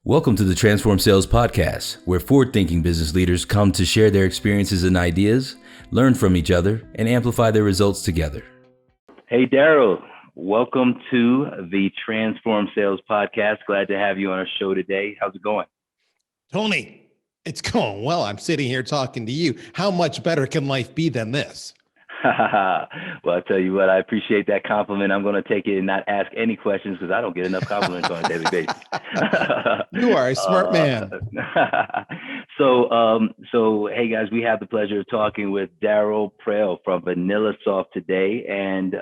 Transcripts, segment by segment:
Welcome to the Transform Sales Podcast, where forward-thinking business leaders come to share their experiences and ideas, learn from each other, and amplify their results together. Hey, Darryll, welcome to the Transform Sales Podcast. Glad to have you on our show today. How's it going? Tony, it's going well. I'm sitting here talking to you. How much better can life be than this? Well, I'll tell you what, I appreciate that compliment. I'm going to take it and not ask any questions because I don't get enough compliments on a daily basis. You are a smart man. So, hey guys, we have the pleasure of talking with Darryll Praill from VanillaSoft today. And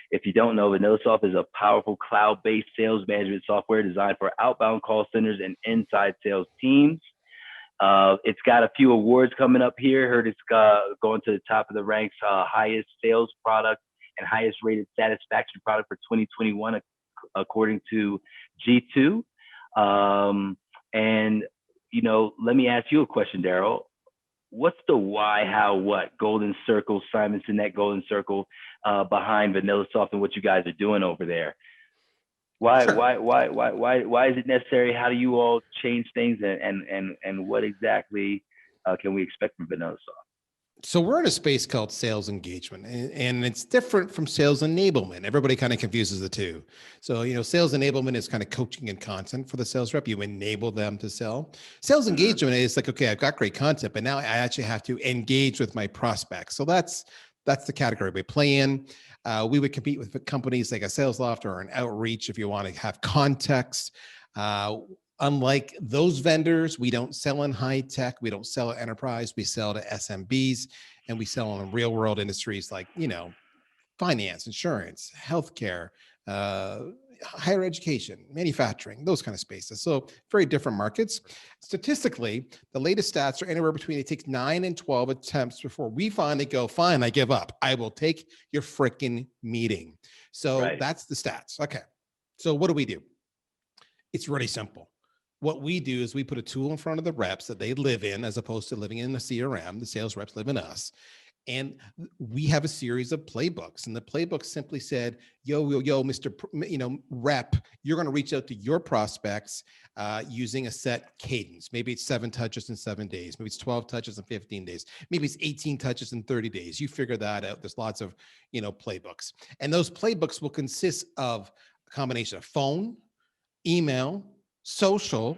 if you don't know, VanillaSoft is a powerful cloud-based sales management software designed for outbound call centers and inside sales teams. It's got a few awards coming up here. Heard it's going to the top of the ranks, highest sales product and highest rated satisfaction product for 2021, according to G2. And, you know, let me ask you a question, Darryll. What's the why, how, what, golden circle, Simon Sinek golden circle behind VanillaSoft and what you guys are doing over there? Why is it necessary? How do you all change things, and what exactly can we expect from VanillaSoft? So we're in a space called sales engagement, and it's different from sales enablement. Everybody kind of confuses the two. So, you know, sales enablement is kind of coaching and content for the sales rep. You enable them to sell. Sales engagement is like, okay, I've got great content, but now I actually have to engage with my prospects. So that's the category we play in. We would compete with companies like a SalesLoft or an Outreach if you want to have context. Unlike those vendors, we don't sell in high tech. We don't sell at enterprise. We sell to SMBs, and we sell in real world industries like, you know, finance, insurance, healthcare, higher education, manufacturing, those kind of spaces. So very different markets. Statistically, the latest stats are anywhere between, it takes 9 and 12 attempts before we finally go, fine, I give up. I will take your freaking meeting. So That's the stats. Okay. So what do? It's really simple. What we do is we put a tool in front of the reps that they live in, as opposed to living in a CRM. The sales reps live in us. And we have a series of playbooks, and the playbook simply said, yo, Mr. Rep, you're going to reach out to your prospects using a set cadence. Maybe it's 7 touches in 7 days. Maybe it's 12 touches in 15 days. Maybe it's 18 touches in 30 days. You figure that out. There's lots of, playbooks. And those playbooks will consist of a combination of phone, email, social,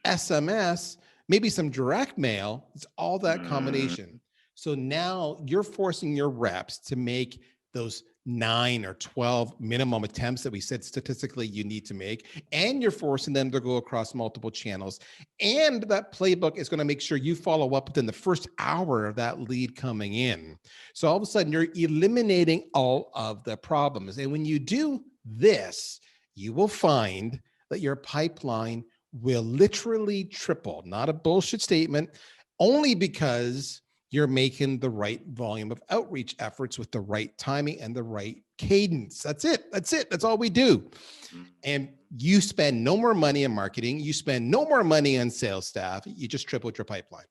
SMS, maybe some direct mail. It's all that combination. So now you're forcing your reps to make those 9 or 12 minimum attempts that we said statistically you need to make, and you're forcing them to go across multiple channels. And that playbook is going to make sure you follow up within the first hour of that lead coming in. So all of a sudden you're eliminating all of the problems. And when you do this, you will find that your pipeline will literally triple. Not a bullshit statement, only because you're making the right volume of outreach efforts with the right timing and the right cadence. That's it. That's all we do. And you spend no more money in marketing. You spend no more money on sales staff. You just tripled your pipeline.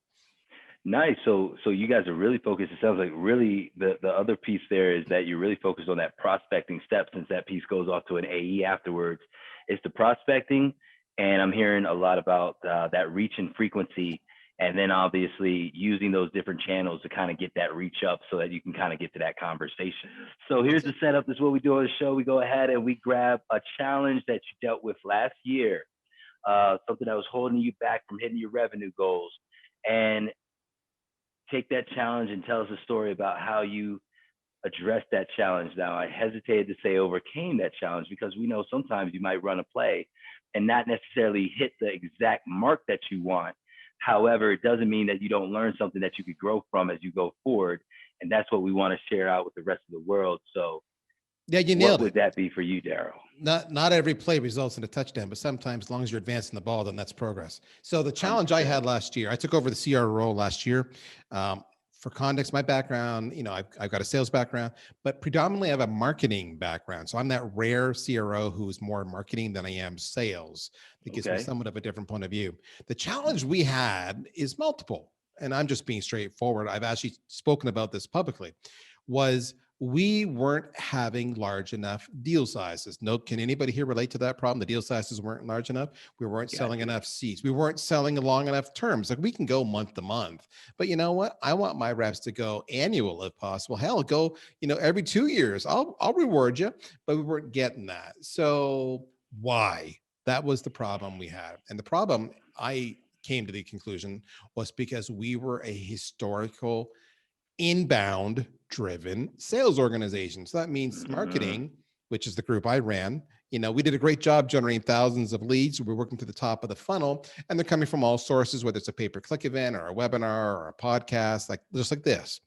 Nice. So you guys are really focused. It sounds like really the other piece there is that you're really focused on that prospecting step, since that piece goes off to an AE afterwards. It's the prospecting. And I'm hearing a lot about that reach and frequency. And then obviously using those different channels to kind of get that reach up so that you can kind of get to that conversation. So here's the setup. This is what we do on the show. We go ahead and we grab a challenge that you dealt with last year, something that was holding you back from hitting your revenue goals, and take that challenge and tell us a story about how you addressed that challenge. Now, I hesitated to say overcame that challenge because we know sometimes you might run a play and not necessarily hit the exact mark that you want. However, it doesn't mean that you don't learn something that you could grow from as you go forward. And that's what we want to share out with the rest of the world. So yeah, you nailed it. What would that be for you, Darryll? Not every play results in a touchdown, but sometimes as long as you're advancing the ball, then that's progress. So the challenge I had last year, I took over the CRO role last year. For context, my background, I've got a sales background, but predominantly I have a marketing background. So I'm that rare CRO who's more marketing than I am sales. That gives me somewhat of a different point of view. The challenge we had is multiple, and I'm just being straightforward. I've actually spoken about this publicly, was we weren't having large enough deal sizes. No, can anybody here relate to that problem? The deal sizes weren't large enough. We weren't selling enough seats. We weren't selling long enough terms. Like we can go month to month, but you know what? I want my reps to go annual if possible. Hell, go, every 2 years. I'll reward you, but we weren't getting that. So why? That was the problem we had. And the problem I came to the conclusion was because we were a historical inbound driven sales organization. So that means marketing, which is the group I ran, we did a great job generating thousands of leads. We're working to the top of the funnel, and they're coming from all sources, whether it's a pay-per-click event or a webinar or a podcast, like just like this.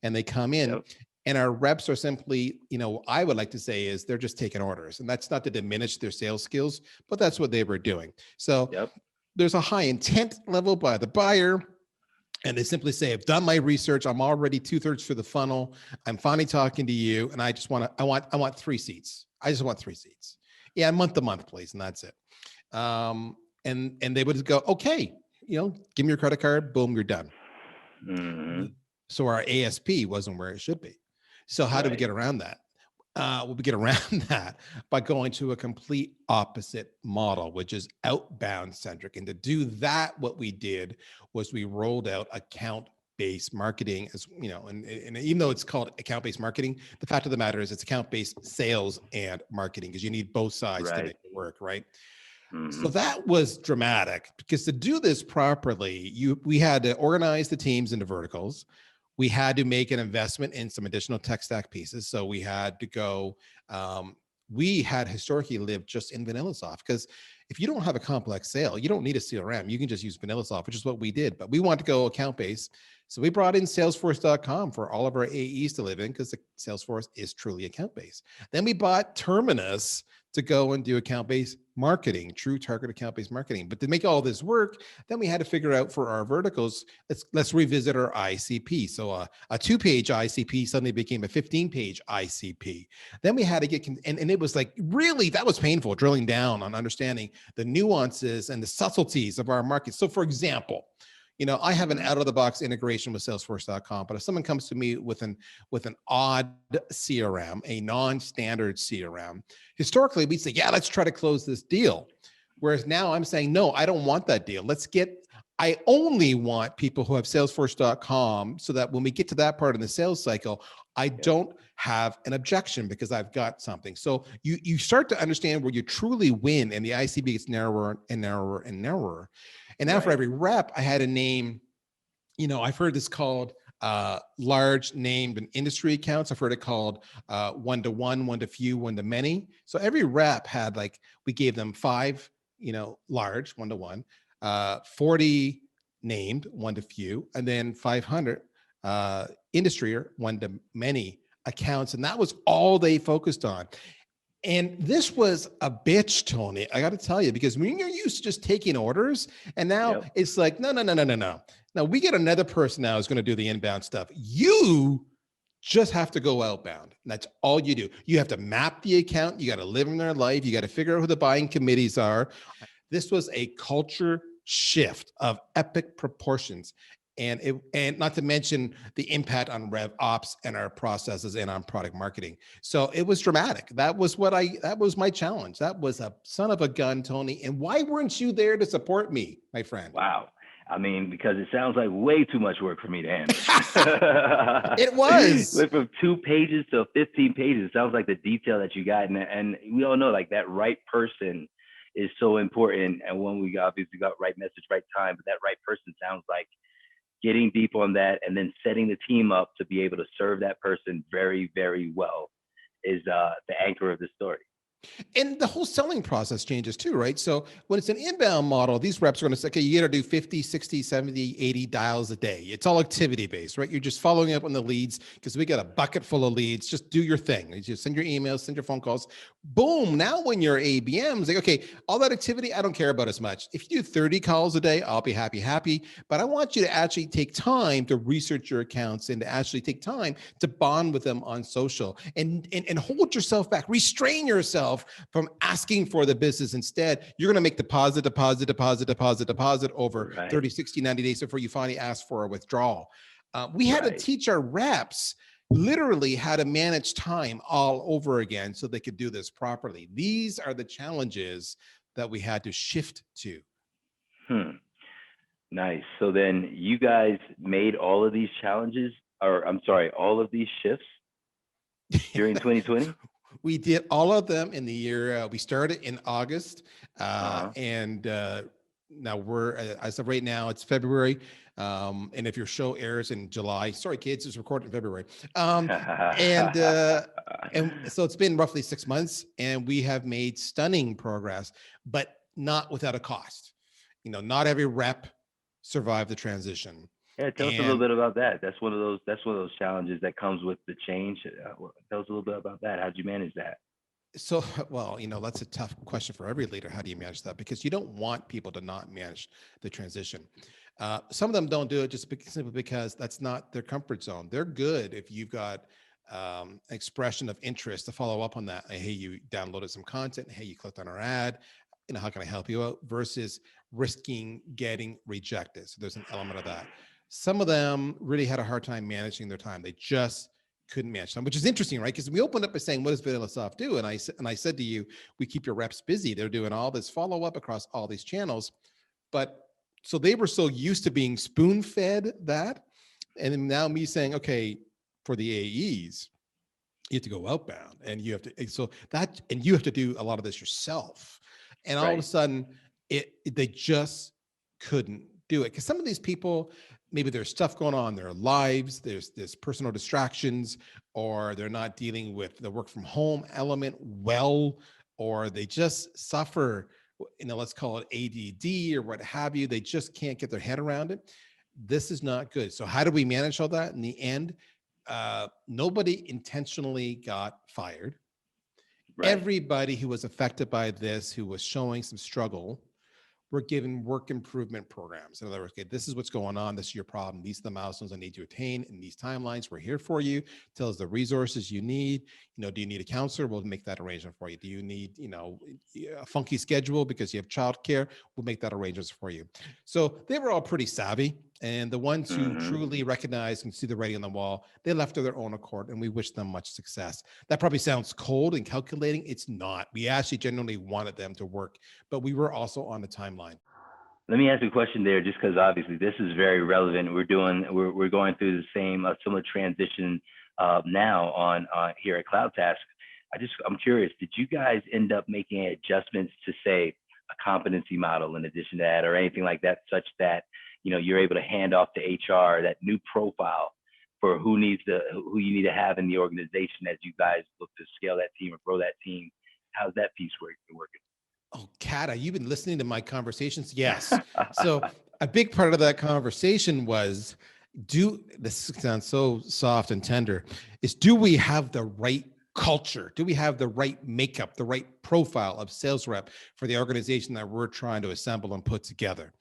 And they come in, and our reps are simply, I would like to say is they're just taking orders. And that's not to diminish their sales skills, but that's what they were doing. So there's a high intent level by the buyer. And they simply say, I've done my research. I'm already 2/3 through the funnel. I'm finally talking to you. And I just I want 3 seats. I just want 3 seats. Yeah, month to month, please. And that's it. And they would just go, okay, give me your credit card. Boom, you're done. So our ASP wasn't where it should be. So how do we get around that? We get around that by going to a complete opposite model, which is outbound centric. And to do that, what we did was we rolled out account-based marketing, as and even though it's called account-based marketing, the fact of the matter is it's account-based sales and marketing, because you need both sides to make it work, right? So that was dramatic, because to do this properly, we had to organize the teams into verticals. We had to make an investment in some additional tech stack pieces. So we had to go, we had historically lived just in VanillaSoft, because if you don't have a complex sale, you don't need a CRM. You can just use VanillaSoft, which is what we did. But we want to go account-based. So we brought in Salesforce.com for all of our AEs to live in, because the Salesforce is truly account-based. Then we bought Terminus to go and do account-based marketing, true target account-based marketing. But to make all this work, then we had to figure out for our verticals, let's revisit our ICP. So a 2-page ICP suddenly became a 15-page ICP. Then we had to get, and it was like, really, that was painful, drilling down on understanding the nuances and the subtleties of our market. So for example, I have an out-of-the-box integration with Salesforce.com, but if someone comes to me with an odd CRM, a non-standard CRM, historically we'd say, yeah, let's try to close this deal. Whereas now I'm saying, no, I don't want that deal. I only want people who have Salesforce.com, so that when we get to that part of the sales cycle, I don't have an objection, because I've got something. So you start to understand where you truly win, and the ICB gets narrower and narrower and narrower. And now for every rep, I had a name, I've heard this called large named and industry accounts. I've heard it called one-to-one, one-to-few, one-to-many. So every rep had, we gave them 5, large, one-to-one, 40 named, one-to-few, and then 500 industry or one-to-many accounts. And that was all they focused on. And this was a bitch, Tony. I got to tell you, because when you're used to just taking orders, and now it's like, no. Now we get another person now who's going to do the inbound stuff. You just have to go outbound. And that's all you do. You have to map the account. You got to live in their life. You got to figure out who the buying committees are. This was a culture shift of epic proportions. And not to mention the impact on rev ops and our processes and on product marketing. So it was dramatic. That was my challenge. That was a son of a gun, Tony. And why weren't you there to support me, my friend? Wow. I mean, because it sounds like way too much work for me to handle. It was. Went from 2 pages to 15 pages. It sounds like the detail that you got. And we all know, like, that right person is so important. And when we obviously got right message, right time, but that right person sounds like getting deep on that, and then setting the team up to be able to serve that person very, very well is the anchor of the story. And the whole selling process changes too, right? So when it's an inbound model, these reps are going to say, okay, you got to do 50, 60, 70, 80 dials a day. It's all activity based, right? You're just following up on the leads, because we got a bucket full of leads. Just do your thing. You just send your emails, send your phone calls. Boom. Now when you're ABM, it's like, okay, all that activity, I don't care about as much. If you do 30 calls a day, I'll be happy. But I want you to actually take time to research your accounts, and to actually take time to bond with them on social, and hold yourself back, restrain yourself from asking for the business. Instead, you're going to make deposit over 30, 60, 90 days before you finally ask for a withdrawal. We had to teach our reps, literally had to manage time all over again so they could do this properly. These are the challenges that we had to shift to. Hmm. Nice. So then you guys made all of these challenges, or I'm sorry, all of these shifts during 2020? We did all of them in the year. We started in August, Uh-huh. and now we're as of right now, it's February. And if your show airs in July, sorry kids, it's recorded in February. Um, and uh, and so it's been roughly 6 months, and we have made stunning progress, but not without a cost. Not every rep survived the transition. Yeah, tell us a little And bit about that. That's one of those challenges that comes with the change. Tell us a little bit about that. How'd you manage that? so, well, that's a tough question for every leader. How do you manage that? Because you don't want people to not manage the transition. Some of them don't do it just simply because that's not their comfort zone. They're good if you've got expression of interest to follow up on that. Hey, you downloaded some content. Hey, you clicked on our ad. How can I help you out? Versus risking getting rejected. So there's an element of that. Some of them really had a hard time managing their time. They just couldn't manage time, which is interesting, right? Because we opened up by saying, what does VanillaSoft do? And I said to you, we keep your reps busy. They're doing all this follow up across all these channels. But so they were so used to being spoon fed that. And then now me saying, okay, for the AEs, you have to go outbound and you have to do a lot of this yourself. And all of a Right. sudden they just couldn't do it. Because some of these people, maybe there's stuff going on in their lives, there's personal distractions, or they're not dealing with the work from home element well, or they just suffer, let's call it ADD or what have you. They just can't get their head around it. This is not good. So how do we manage all that in the end? Nobody intentionally got fired. Right. Everybody who was affected by this, who was showing some struggle, were given work improvement programs. In other words, okay, this is what's going on. This is your problem. These are the milestones I need to attain in these timelines. We're here for you. Tell us the resources you need. Do you need a counselor? We'll make that arrangement for you. Do you need, a funky schedule because you have childcare? We'll make that arrangement for you. So they were all pretty savvy. And the ones who Mm-hmm. truly recognize and see the writing on the wall, they left of their own accord, and we wish them much success. That probably sounds cold and calculating. It's not. We actually genuinely wanted them to work, but we were also on the timeline. Let me ask you a question there, just because obviously this is very relevant. We're going through the same similar transition now on here at CloudTask. I'm curious. Did you guys end up making adjustments to say a competency model in addition to that, or anything like that, such that you're able to hand off to HR that new profile for who you need to have in the organization as you guys look to scale that team or grow that team? How's that piece working? Oh, Kata, you've been listening to my conversations? Yes. So a big part of that conversation was, this sounds so soft and tender, do we have the right culture? Do we have the right makeup, the right profile of sales rep for the organization that we're trying to assemble and put together?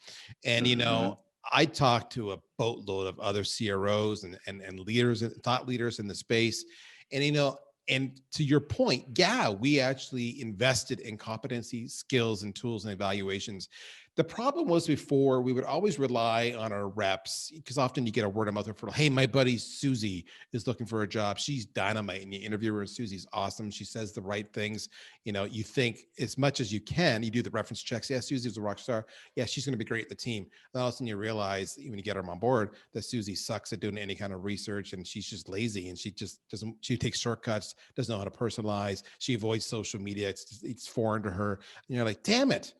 And, Mm-hmm. I talked to a boatload of other CROs and leaders and thought leaders in the space. And to your point, yeah, we actually invested in competency, skills, and tools and evaluations. The problem was before we would always rely on our reps, because often you get a word of mouth referral. Hey, my buddy Susie is looking for a job. She's dynamite. And you interview her. Susy's awesome. She says the right things. You think as much as you can, you do the reference checks. Yeah, Susie's a rock star. Yeah, she's going to be great at the team. Then all of a sudden you realize when you get her on board that Susie sucks at doing any kind of research, and she's just lazy, and she just doesn't, she takes shortcuts, doesn't know how to personalize. She avoids social media. It's foreign to her. And you're like, damn it.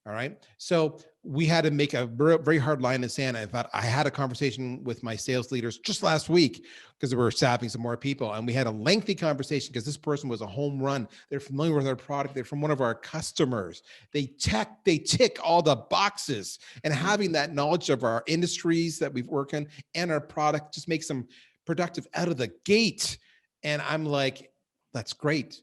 All right. So we had to make a very hard line in the sand. In fact, I had a conversation with my sales leaders just last week because we were staffing some more people. And we had a lengthy conversation because this person was a home run. They're familiar with our product. They're from one of our customers. They tick all the boxes. And having that knowledge of our industries that we've worked in and our product just makes them productive out of the gate. And I'm like, that's great.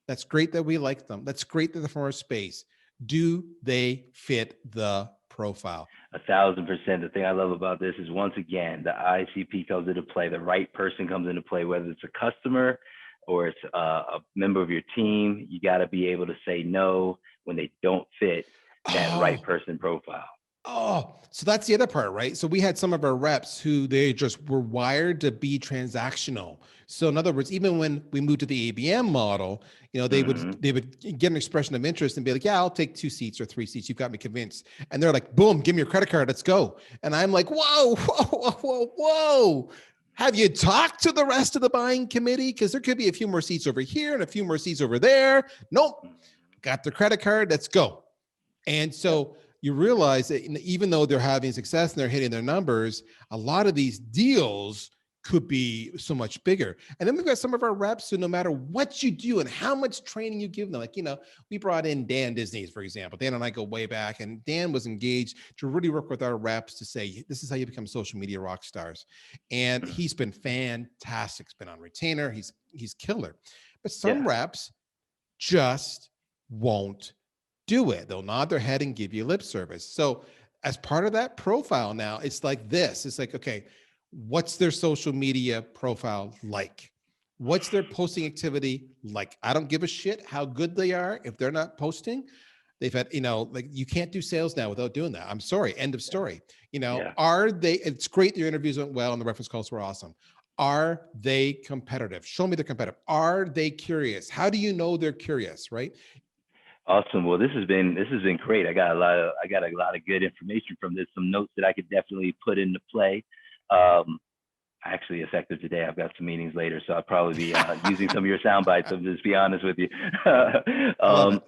That's great that we like them. That's great that they're from our space. Do they fit the profile? 1,000%. The thing I love about this is, once again, the ICP comes into play. The right person comes into play, whether it's a customer or it's a member of your team. You got to be able to say no when they don't fit that right person profile. Oh, so that's the other part, right? So we had some of our reps who they just were wired to be transactional. So in other words, even when we moved to the ABM model, they would Mm-hmm. get an expression of interest and be like, "Yeah, I'll take 2 seats or 3 seats. You've got me convinced." And they're like, "Boom, give me your credit card. Let's go." And I'm like, "Whoa, whoa, whoa, whoa, whoa. Have you talked to the rest of the buying committee? Because there could be a few more seats over here and a few more seats over there." Nope. Got the credit card. Let's go. And Yep. so you realize that even though they're having success and they're hitting their numbers, a lot of these deals could be so much bigger. And then we've got some of our reps who, no matter what you do and how much training you give them, like, we brought in Dan Disney, for example. Dan and I go way back, and Dan was engaged to really work with our reps to say, this is how you become social media rock stars. And he's been fantastic. He's been on retainer. He's killer. But some Yeah. reps just won't do it. They'll nod their head and give you lip service. So as part of that profile now, it's like this. It's like, okay, what's their social media profile like? What's their posting activity like? I don't give a shit how good they are. If they're not posting, they've had, like, you can't do sales now without doing that. I'm sorry. End of story. Yeah. Are they, it's great their interviews went well and the reference calls were awesome. Are they competitive? Show me they're competitive. Are they curious? How do you know they're curious, right? Awesome. Well, this has been great. I got a lot of good information from this. Some notes that I could definitely put into play. Actually, effective today. I've got some meetings later, so I'll probably be using some of your sound bites. I'll just be honest with you.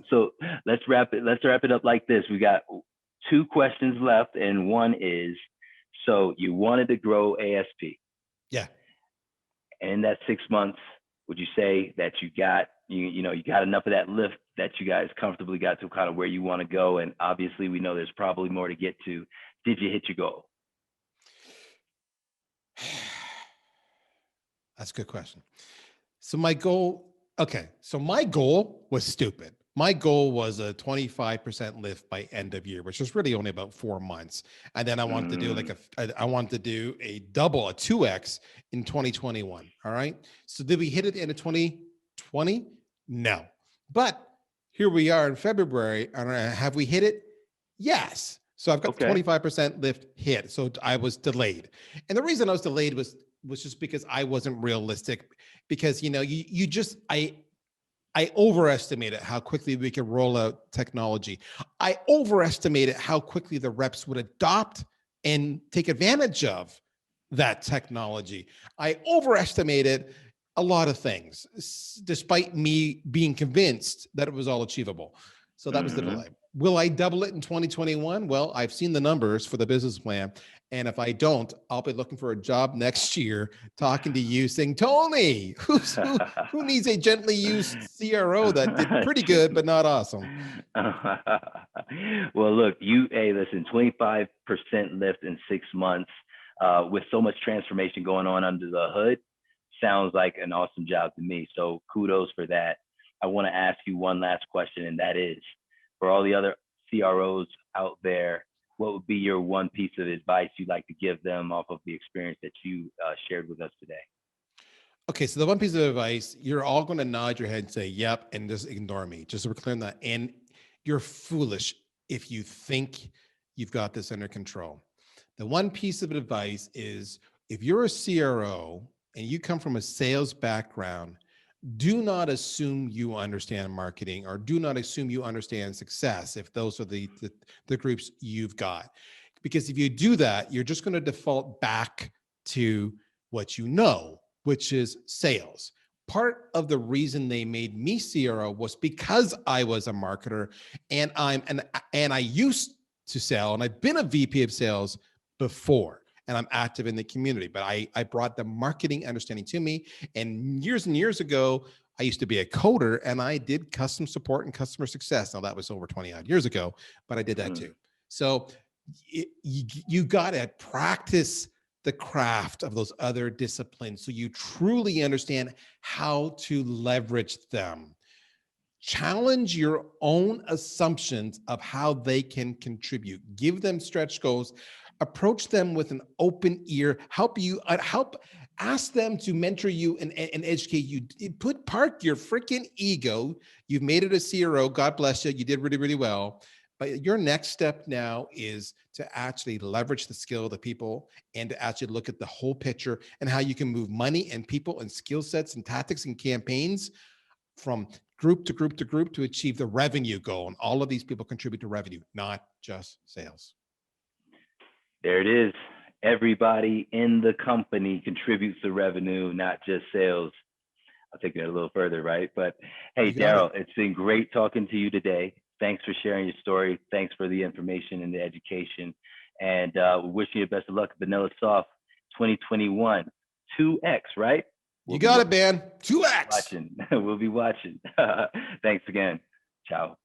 So let's wrap it up like this. We got 2 questions left, and one is: so you wanted to grow ASP. Yeah. And in that 6 months, would you say that you got enough of that lift that you guys comfortably got to kind of where you want to go? And obviously, we know there's probably more to get to. Did you hit your goal? That's a good question. So my goal was stupid. My goal was a 25% lift by end of year, which was really only about 4 months. And then I wanted to do I wanted to do a 2x in 2021. All right. So did we hit it at the end of 2020? No. But here we are in February. And have we hit it? Yes. So I've got 25% lift hit. So I was delayed. And the reason I was delayed was just because I wasn't realistic, because, I overestimated how quickly we could roll out technology. I overestimated how quickly the reps would adopt and take advantage of that technology. I overestimated a lot of things, despite me being convinced that it was all achievable. So that was the delay. Will I double it in 2021? Well, I've seen the numbers for the business plan. And if I don't, I'll be looking for a job next year, talking to you saying, Tony, who needs a gently used CRO that did pretty good, but not awesome? Well, look, listen, 25% lift in 6 months with so much transformation going on under the hood sounds like an awesome job to me. So kudos for that. I want to ask you one last question, and that is, for all the other CROs out there, what would be your one piece of advice you'd like to give them off of the experience that you shared with us today? Okay, so the one piece of advice, you're all going to nod your head and say, yep, and just ignore me, just so we're clear on that. And you're foolish if you think you've got this under control. The one piece of advice is, if you're a CRO and you come from a sales background, do not assume you understand marketing, or do not assume you understand success if those are the groups you've got. Because if you do that, you're just going to default back to what you know, which is sales. Part of the reason they made me CRO was because I was a marketer, and I used to sell, and I've been a VP of sales before, and I'm active in the community, but I brought the marketing understanding to me. And years ago, I used to be a coder, and I did custom support and customer success. Now that was over 20 odd years ago, but I did that too. So you got to practice the craft of those other disciplines so you truly understand how to leverage them. Challenge your own assumptions of how they can contribute. Give them stretch goals. Approach them with an open ear. Ask them to mentor you and educate you. Park your freaking ego. You've made it a CRO. God bless you. You did really, really well. But your next step now is to actually leverage the skill of the people and to actually look at the whole picture and how you can move money and people and skill sets and tactics and campaigns from group to group to group to achieve the revenue goal. And all of these people contribute to revenue, not just sales. There it is. Everybody in the company contributes to revenue, not just sales. I'll take it a little further, right? But hey, Darryll, it's been great talking to you today. Thanks for sharing your story. Thanks for the information and the education. And we wish you the best of luck at Vanilla Soft 2021. 2X, right? You got it, man. 2X. Watching. We'll be watching. Thanks again. Ciao.